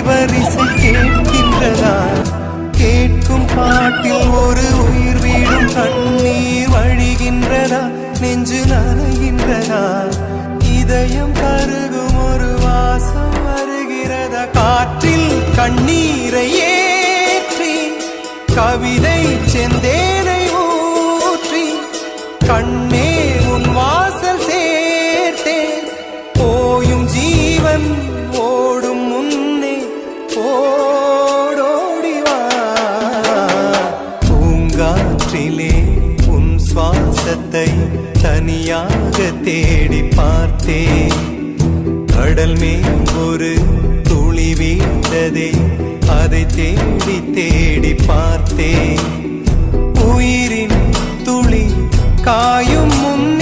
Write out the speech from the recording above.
வரிசை கேட்கின்றதா? கேட்கும் பாட்டில் ஒரு உயிர் வீடும் கண்ணீர் வழிகின்றதா? நெஞ்சு நனைகின்றதா? இதயம் கருகும் ஒரு வாசம் வருகிறதா? காற்றில் கண்ணீரை ஏற்றி கவிதை செந்தேனை ஊற்றி கண்ணே உன் வாசல் சேர்த்தேன். போயும் ஜீவன் ஓடும் முன்னே ஓடோடிவா. பூங்காற்றிலே உன் சுவாசத்தை தனியாக தேடி பார்த்தேன். கடல் மேல் ஒரு துளி வீழ்ந்ததே, அதை தேடி தேடி பார்த்தேன். உயிரின் துளி காயும் முன்னே